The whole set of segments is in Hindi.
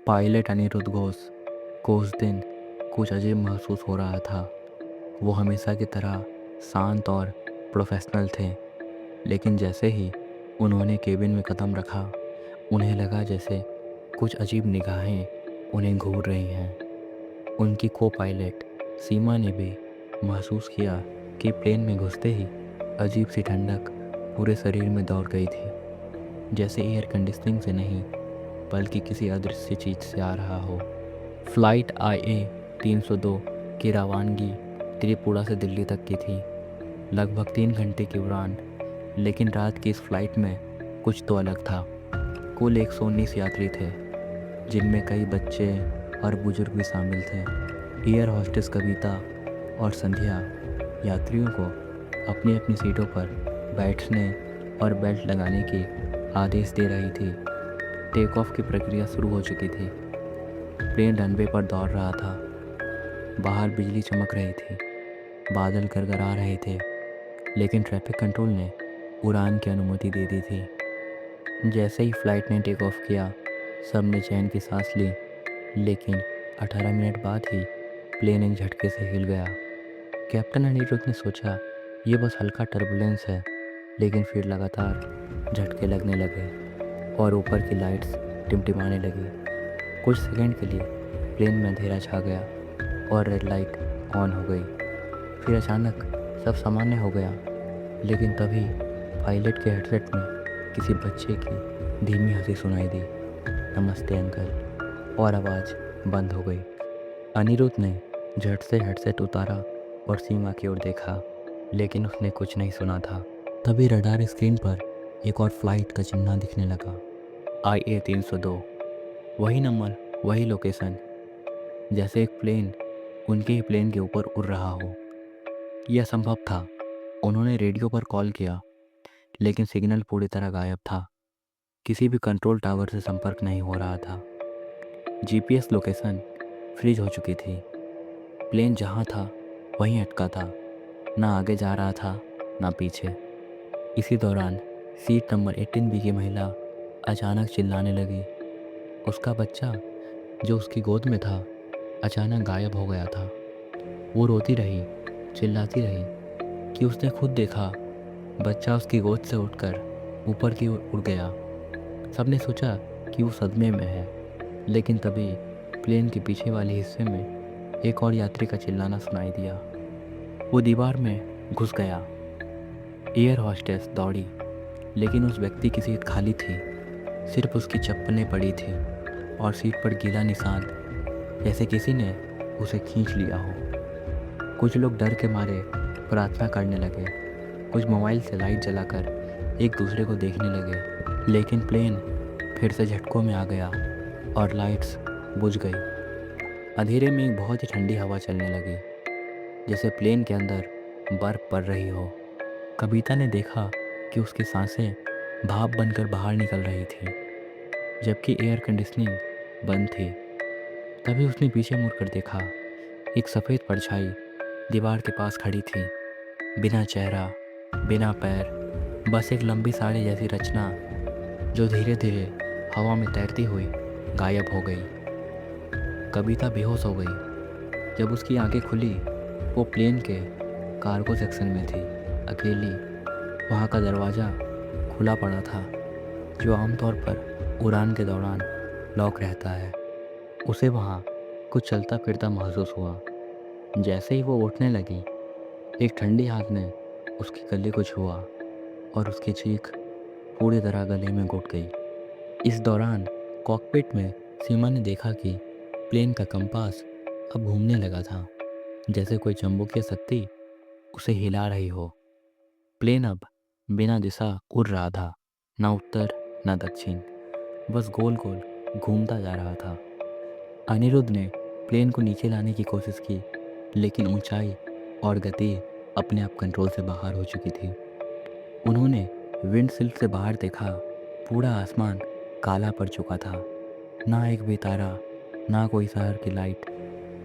पायलट अनिरुद्ध घोष को उस दिन कुछ अजीब महसूस हो रहा था। वो हमेशा की तरह शांत और प्रोफेशनल थे, लेकिन जैसे ही उन्होंने केबिन में कदम रखा, उन्हें लगा जैसे कुछ अजीब निगाहें उन्हें घूर रही हैं। उनकी को पायलट सीमा ने भी महसूस किया कि प्लेन में घुसते ही अजीब सी ठंडक पूरे शरीर में दौड़ गई थी, जैसे एयर कंडीशनिंग से नहीं बल्कि किसी अदृश्य चीज़ से आ रहा हो। फ़्लाइट IA-302 की रवानगी त्रिपुरा से दिल्ली तक की थी, लगभग 3 घंटे की उड़ान। लेकिन रात की इस फ्लाइट में कुछ तो अलग था। कुल 119 यात्री थे, जिनमें कई बच्चे और बुजुर्ग भी शामिल थे। एयर होस्टेस कविता और संध्या यात्रियों को अपनी अपनी सीटों पर बैठने और बेल्ट लगाने के आदेश दे रही थी। टेक ऑफ की प्रक्रिया शुरू हो चुकी थी। प्लेन रनवे पर दौड़ रहा था। बाहर बिजली चमक रही थी, बादल गरगरा रहे थे, लेकिन ट्रैफिक कंट्रोल ने उड़ान की अनुमति दे दी थी। जैसे ही फ्लाइट ने टेक ऑफ किया, सब ने चैन की सांस ली, लेकिन 18 मिनट बाद ही प्लेन एक झटके से हिल गया। कैप्टन अनिरुद्ध ने सोचा ये बस हल्का टर्बुलेंस है, लेकिन फिर लगातार झटके लगने लगे और ऊपर की लाइट्स टिमटिमाने लगी। कुछ सेकंड के लिए प्लेन में अंधेरा छा गया और रेड लाइट ऑन हो गई। फिर अचानक सब सामान्य हो गया, लेकिन तभी पायलट के हेडसेट में किसी बच्चे की धीमी हंसी सुनाई दी, नमस्ते अंकल, और आवाज़ बंद हो गई। अनिरुद्ध ने झट से हेडसेट उतारा और सीमा की ओर देखा, लेकिन उसने कुछ नहीं सुना था। तभी रडार स्क्रीन पर एक और फ्लाइट का चिन्ह दिखने लगा, IA-302। वही नंबर, वही लोकेशन, जैसे एक प्लेन उनके ही प्लेन के ऊपर उड़ रहा हो। यह संभव था। उन्होंने रेडियो पर कॉल किया, लेकिन सिग्नल पूरी तरह गायब था। किसी भी कंट्रोल टावर से संपर्क नहीं हो रहा था। GPS लोकेशन फ्रीज हो चुकी थी। प्लेन जहाँ था वहीं अटका था, ना आगे जा रहा था ना पीछे। इसी दौरान सीट नंबर 18B की महिला अचानक चिल्लाने लगी। उसका बच्चा जो उसकी गोद में था अचानक गायब हो गया था। वो रोती रही, चिल्लाती रही कि उसने खुद देखा बच्चा उसकी गोद से उठकर ऊपर की ओर उड़ गया। सबने सोचा कि वो सदमे में है, लेकिन तभी प्लेन के पीछे वाले हिस्से में एक और यात्री का चिल्लाना सुनाई दिया। वो दीवार में घुस गया। एयर होस्टेस दौड़ी, लेकिन उस व्यक्ति की सीट खाली थी। सिर्फ उसकी चप्पलें पड़ी थी और सीट पर गीला निशान, जैसे किसी ने उसे खींच लिया हो। कुछ लोग डर के मारे प्रार्थना करने लगे, कुछ मोबाइल से लाइट जलाकर एक दूसरे को देखने लगे। लेकिन प्लेन फिर से झटकों में आ गया और लाइट्स बुझ गई। अंधेरे में एक बहुत ही ठंडी हवा चलने लगी, जैसे प्लेन के अंदर बर्फ पड़ रही हो। कविता ने देखा कि उसकी सांसें भाप बनकर बाहर निकल रही थी, जबकि एयर कंडीशनिंग बंद थी। तभी उसने पीछे मुड़कर देखा। एक सफ़ेद परछाई दीवार के पास खड़ी थी, बिना चेहरा, बिना पैर, बस एक लंबी साड़ी जैसी रचना जो धीरे धीरे हवा में तैरती हुई गायब हो गई। कविता बेहोश हो गई। जब उसकी आंखें खुली, वो प्लेन के कार्गो सेक्शन में थी, अकेली। वहाँ का दरवाज़ा खुला पड़ा था, जो आमतौर पर उड़ान के दौरान लॉक रहता है। उसे वहाँ कुछ चलता फिरता महसूस हुआ। जैसे ही वो उठने लगी, एक ठंडी हाथ ने उसकी गले को छुआ और उसकी चीख पूरी तरह गले में घुट गई। इस दौरान कॉकपिट में सीमा ने देखा कि प्लेन का कंपास अब घूमने लगा था, जैसे कोई चुंबकीय शक्ति उसे हिला रही हो। प्लेन अब बिना दिशा उड़ रहा था, ना उत्तर ना दक्षिण, बस गोल गोल घूमता जा रहा था। अनिरुद्ध ने प्लेन को नीचे लाने की कोशिश की, लेकिन ऊंचाई और गति अपने आप कंट्रोल से बाहर हो चुकी थी। उन्होंने विंडशील्ड से बाहर देखा। पूरा आसमान काला पड़ चुका था, ना एक भी तारा, ना कोई शहर की लाइट,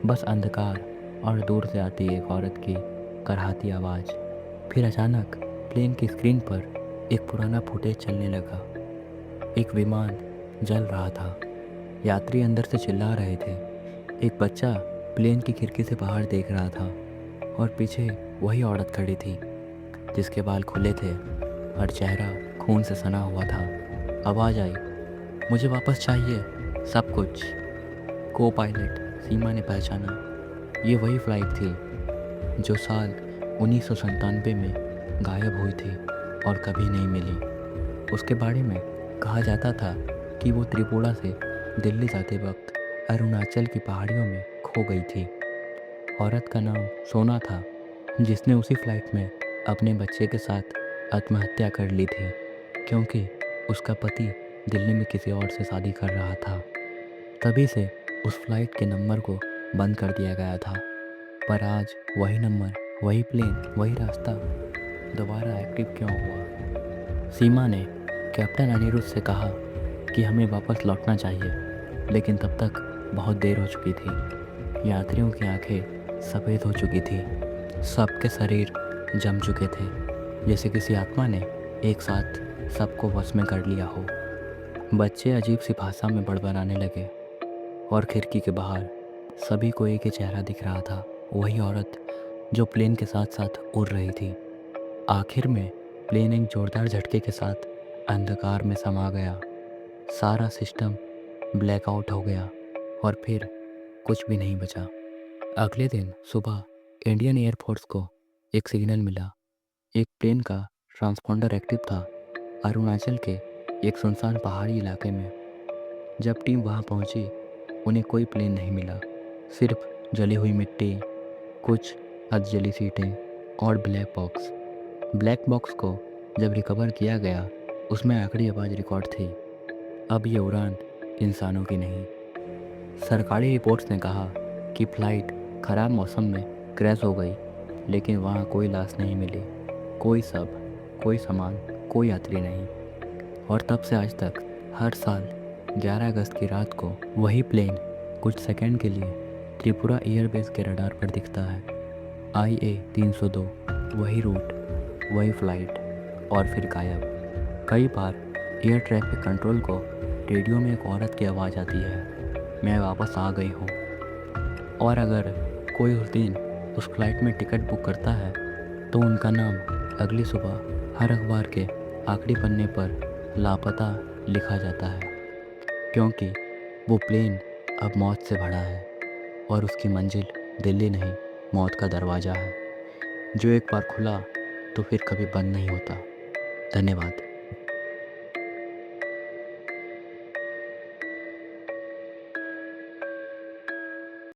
बस अंधकार और दूर से आती एक औरत की कराहती आवाज़। फिर अचानक प्लेन की स्क्रीन पर एक पुराना फुटेज चलने लगा। एक विमान जल रहा था, यात्री अंदर से चिल्ला रहे थे। एक बच्चा प्लेन की खिड़की से बाहर देख रहा था और पीछे वही औरत खड़ी थी जिसके बाल खुले थे और चेहरा खून से सना हुआ था। आवाज़ आई, मुझे वापस चाहिए सब कुछ। को पायलट सीमा ने पहचाना। ये वही फ्लाइट थी जो साल 1997 में गायब हुई थी और कभी नहीं मिली। उसके बारे में कहा जाता था कि वो त्रिपुरा से दिल्ली जाते वक्त अरुणाचल की पहाड़ियों में खो गई थी। औरत का नाम सोना था, जिसने उसी फ्लाइट में अपने बच्चे के साथ आत्महत्या कर ली थी क्योंकि उसका पति दिल्ली में किसी और से शादी कर रहा था। तभी से उस फ्लाइट के नंबर को बंद कर दिया गया था। पर आज वही नंबर, वही प्लेन, वही रास्ता दोबारा एक्टिव क्यों हुआ? सीमा ने कैप्टन अनिरुद्ध से कहा कि हमें वापस लौटना चाहिए, लेकिन तब तक बहुत देर हो चुकी थी। यात्रियों की आंखें सफ़ेद हो चुकी थी, सबके शरीर जम चुके थे, जैसे किसी आत्मा ने एक साथ सबको वश में कर लिया हो। बच्चे अजीब सी भाषा में बड़बड़ाने लगे और खिड़की के बाहर सभी को एक ही चेहरा दिख रहा था, वही औरत जो प्लेन के साथ साथ उड़ रही थी। आखिर में प्लेन एक जोरदार झटके के साथ अंधकार में समा गया। सारा सिस्टम ब्लैकआउट हो गया और फिर कुछ भी नहीं बचा। अगले दिन सुबह इंडियन एयरफोर्स को एक सिग्नल मिला। एक प्लेन का ट्रांसपोंडर एक्टिव था अरुणाचल के एक सुनसान पहाड़ी इलाके में। जब टीम वहां पहुंची, उन्हें कोई प्लेन नहीं मिला, सिर्फ जली हुई मिट्टी, कुछ अधजली सीटें और ब्लैक बॉक्स को जब रिकवर किया गया, उसमें आखिरी आवाज़ रिकॉर्ड थी, अब ये उड़ान इंसानों की नहीं। सरकारी रिपोर्ट्स ने कहा कि फ़्लाइट ख़राब मौसम में क्रैश हो गई, लेकिन वहाँ कोई लाश नहीं मिली, कोई शव, कोई सामान, कोई यात्री नहीं। और तब से आज तक हर साल 11 अगस्त की रात को वही प्लेन कुछ सेकंड के लिए त्रिपुरा एयरबेस के रडार पर दिखता है। IA 302, वही रूट, वही फ्लाइट, और फिर गायब। कई बार एयर ट्रैफिक कंट्रोल को रेडियो में एक औरत की आवाज़ आती है, मैं वापस आ गई हूँ। और अगर कोई उस दिन उस फ्लाइट में टिकट बुक करता है तो उनका नाम अगली सुबह हर अखबार के आखिरी पन्ने पर लापता लिखा जाता है, क्योंकि वो प्लेन अब मौत से भरा है और उसकी मंजिल दिल्ली नहीं, मौत का दरवाज़ा है, जो एक बार खुला तो फिर कभी बंद नहीं होता। धन्यवाद।